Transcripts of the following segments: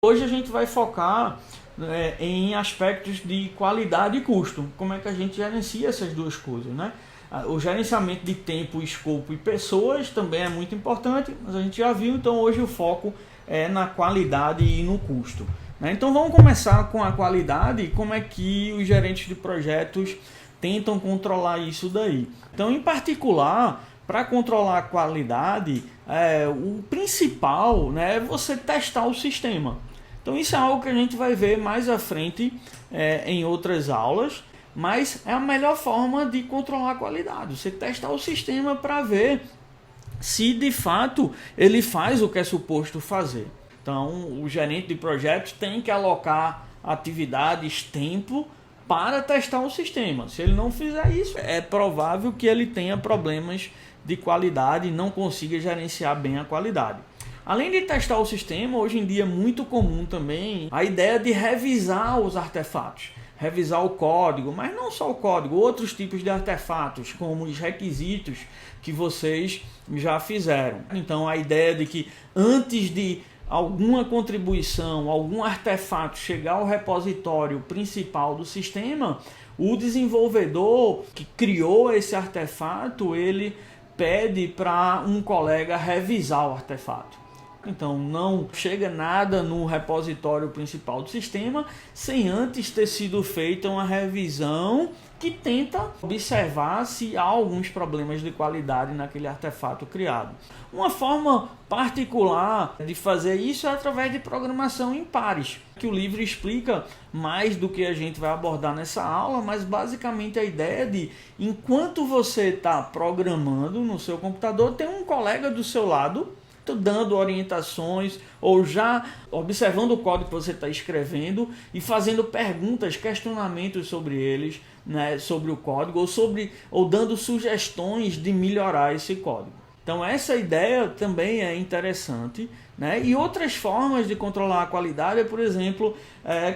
Hoje a gente vai focar em aspectos de qualidade e custo. Como é que a gente gerencia essas duas coisas, né? O gerenciamento de tempo, escopo e pessoas também é muito importante, mas a gente já viu, então hoje o foco é na qualidade e no custo, né? Então vamos começar com a qualidade e como é que os gerentes de projetos tentam controlar isso daí. Então, em particular, para controlar a qualidade, o principal, né, é você testar o sistema. Então isso é algo que a gente vai ver mais à frente em outras aulas, mas é a melhor forma de controlar a qualidade. Você testar o sistema para ver se de fato ele faz o que é suposto fazer. Então o gerente de projetos tem que alocar atividades, tempo para testar o sistema. Se ele não fizer isso, é provável que ele tenha problemas de qualidade e não consiga gerenciar bem a qualidade. Além de testar o sistema, hoje em dia é muito comum também a ideia de revisar os artefatos, revisar o código, mas não só o código, outros tipos de artefatos, como os requisitos que vocês já fizeram. Então a ideia de que antes de alguma contribuição, algum artefato chegar ao repositório principal do sistema, o desenvolvedor que criou esse artefato, ele pede para um colega revisar o artefato. Então não chega nada no repositório principal do sistema sem antes ter sido feita uma revisão que tenta observar se há alguns problemas de qualidade naquele artefato criado. Uma forma particular de fazer isso é através de programação em pares, que o livro explica mais do que a gente vai abordar nessa aula, mas basicamente a ideia de, enquanto você está programando no seu computador, tem um colega do seu lado dando orientações ou já observando o código que você está escrevendo e fazendo perguntas, questionamentos sobre eles, né, sobre o código ou dando sugestões de melhorar esse código. Então essa ideia também é interessante, né? E outras formas de controlar a qualidade é, por exemplo,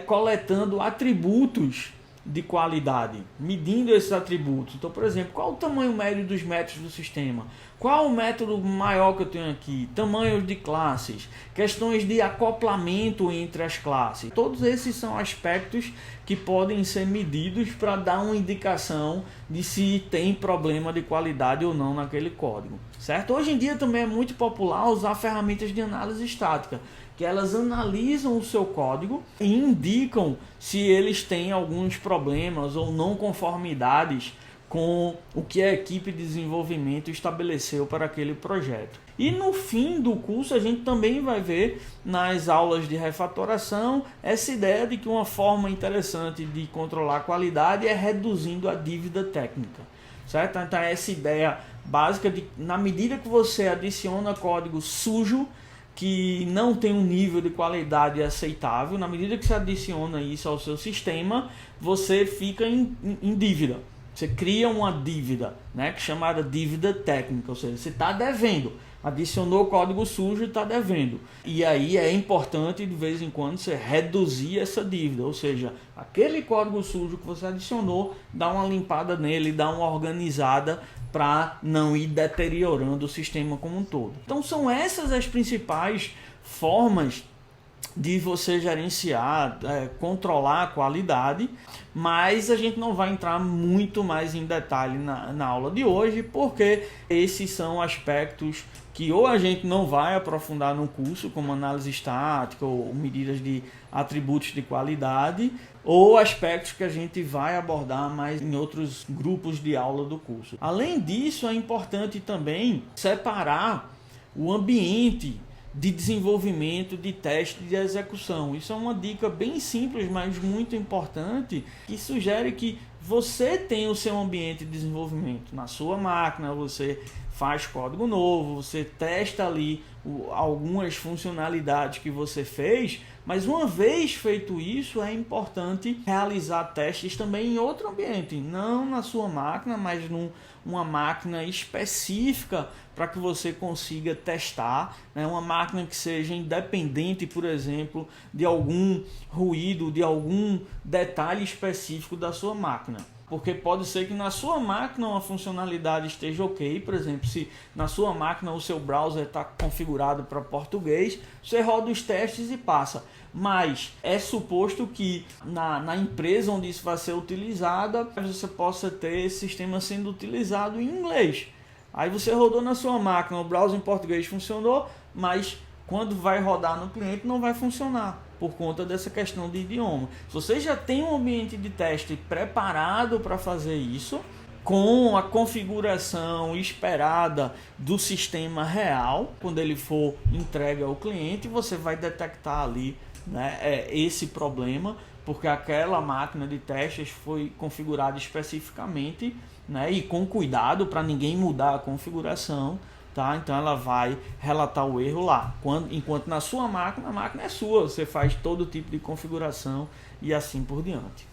coletando atributos de qualidade, medindo esses atributos. Então, por exemplo, qual o tamanho médio dos métodos do sistema? Qual o método maior que eu tenho aqui? Tamanhos de classes, questões de acoplamento entre as classes. Todos esses são aspectos que podem ser medidos para dar uma indicação de se tem problema de qualidade ou não naquele código, certo? Hoje em dia também é muito popular usar ferramentas de análise estática, que elas analisam o seu código e indicam se eles têm alguns problemas ou não conformidades com o que a equipe de desenvolvimento estabeleceu para aquele projeto. E no fim do curso a gente também vai ver nas aulas de refatoração essa ideia de que uma forma interessante de controlar a qualidade é reduzindo a dívida técnica, certo? Então essa ideia básica de, na medida que você adiciona código sujo, que não tem um nível de qualidade aceitável, na medida que você adiciona isso ao seu sistema, você fica em dívida. Você cria uma dívida, né, que é chamada dívida técnica, ou seja, você está devendo, adicionou código sujo e está devendo. E aí é importante de vez em quando você reduzir essa dívida, ou seja, aquele código sujo que você adicionou, dá uma limpada nele, dá uma organizada para não ir deteriorando o sistema como um todo. Então são essas as principais formas de você gerenciar, controlar a qualidade, mas a gente não vai entrar muito mais em detalhe na aula de hoje, porque esses são aspectos que ou a gente não vai aprofundar no curso, como análise estática ou medidas de atributos de qualidade, ou aspectos que a gente vai abordar mais em outros grupos de aula do curso. Além disso, é importante também separar o ambiente de desenvolvimento, de teste e de execução. Isso é uma dica bem simples, mas muito importante, que sugere que você tem o seu ambiente de desenvolvimento na sua máquina, você faz código novo, você testa ali algumas funcionalidades que você fez, mas uma vez feito isso, é importante realizar testes também em outro ambiente, não na sua máquina, mas numa máquina específica para que você consiga testar, né? Uma máquina que seja independente, por exemplo, de algum ruído, de algum detalhe específico da sua máquina. Porque pode ser que na sua máquina uma funcionalidade esteja ok, por exemplo, se na sua máquina o seu browser está configurado para português, você roda os testes e passa. Mas é suposto que na empresa onde isso vai ser utilizado, você possa ter esse sistema sendo utilizado em inglês. Aí você rodou na sua máquina, o browser em português funcionou, mas quando vai rodar no cliente não vai funcionar, por conta dessa questão de idioma. Se você já tem um ambiente de teste preparado para fazer isso, com a configuração esperada do sistema real, quando ele for entregue ao cliente, você vai detectar ali, né, esse problema, porque aquela máquina de testes foi configurada especificamente, né, e com cuidado para ninguém mudar a configuração. Tá? Então ela vai relatar o erro lá. Enquanto na sua máquina, a máquina é sua, você faz todo tipo de configuração e assim por diante.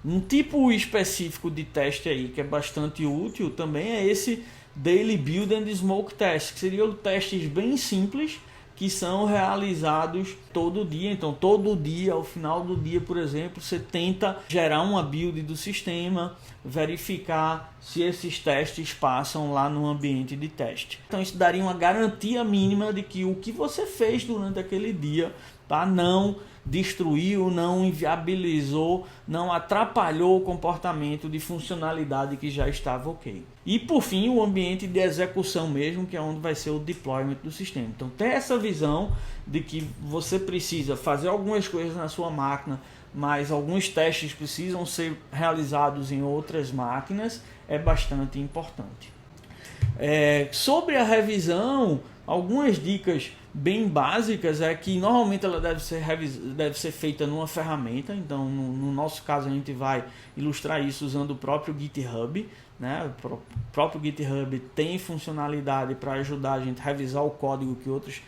Um tipo específico de teste aí que é bastante útil também é esse Daily Build and Smoke Test, que seriam testes bem simples que são realizados todo dia. Então todo dia, ao final do dia, por exemplo, você tenta gerar uma build do sistema, verificar se esses testes passam lá no ambiente de teste. Então isso daria uma garantia mínima de que o que você fez durante aquele dia, tá, não destruiu, não inviabilizou, não atrapalhou o comportamento de funcionalidade que já estava ok. E por fim, o ambiente de execução mesmo, que é onde vai ser o deployment do sistema. Então ter essa visão de que você precisa fazer algumas coisas na sua máquina, mas alguns testes precisam ser realizados em outras máquinas, é bastante importante. Sobre a revisão, algumas dicas bem básicas é que normalmente ela deve ser feita numa ferramenta. Então no nosso caso a gente vai ilustrar isso usando o próprio GitHub, né? O próprio GitHub tem funcionalidade para ajudar a gente a revisar o código que outras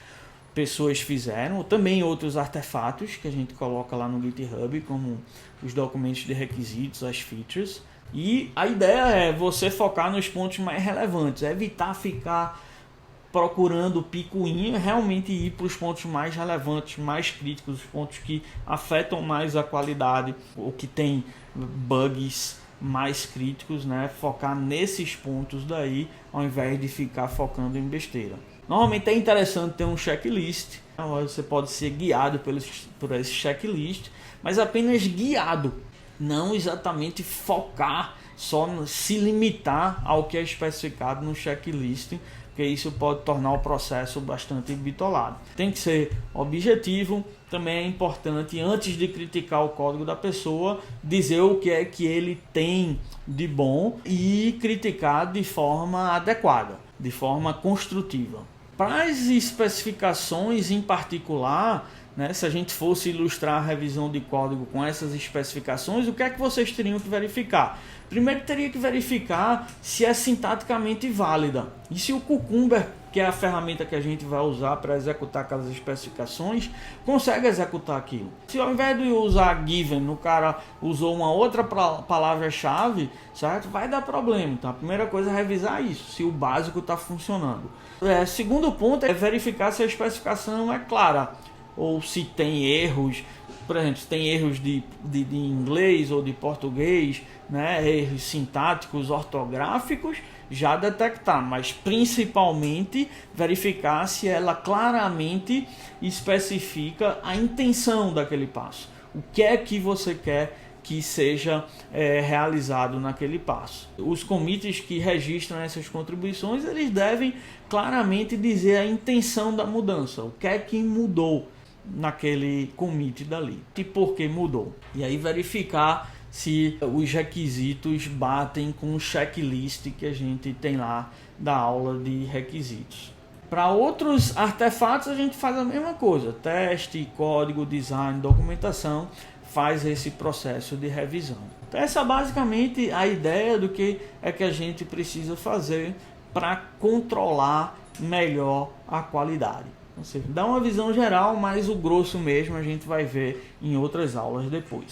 pessoas fizeram, ou também outros artefatos que a gente coloca lá no GitHub, como os documentos de requisitos, as features. E a ideia é você focar nos pontos mais relevantes, evitar ficar procurando picuinha, realmente ir para os pontos mais relevantes, mais críticos, os pontos que afetam mais a qualidade, ou que tem bugs mais críticos, né? Focar nesses pontos daí, ao invés de ficar focando em besteira. Normalmente é interessante ter um checklist, você pode ser guiado por esse checklist, mas apenas guiado, não exatamente focar, só se limitar ao que é especificado no checklist, porque isso pode tornar o processo bastante bitolado. Tem que ser objetivo. Também é importante, antes de criticar o código da pessoa, dizer o que é que ele tem de bom e criticar de forma adequada, de forma construtiva. Para as especificações em particular, né, se a gente fosse ilustrar a revisão de código com essas especificações, o que é que vocês teriam que verificar? Primeiro teria que verificar se é sintaticamente válida. E se o Cucumber, que é a ferramenta que a gente vai usar para executar aquelas especificações, consegue executar aquilo. Se ao invés de usar given, o cara usou uma outra palavra-chave, certo? Vai dar problema. Então a primeira coisa é revisar isso, se o básico está funcionando. Segundo ponto é verificar se a especificação é clara, ou se tem erros. Por exemplo, se tem erros de inglês ou de português, né, erros sintáticos, ortográficos, já detectar, mas principalmente verificar se ela claramente especifica a intenção daquele passo. O que é que você quer que seja realizado naquele passo. Os commits que registram essas contribuições, eles devem claramente dizer a intenção da mudança, o que é que mudou naquele commit dali e por que mudou. E aí verificar se os requisitos batem com o checklist que a gente tem lá da aula de requisitos. Para outros artefatos a gente faz a mesma coisa, teste, código, design, documentação, faz esse processo de revisão. Então essa é basicamente a ideia do que é que a gente precisa fazer para controlar melhor a qualidade. Ou seja, dá uma visão geral, mas o grosso mesmo a gente vai ver em outras aulas depois.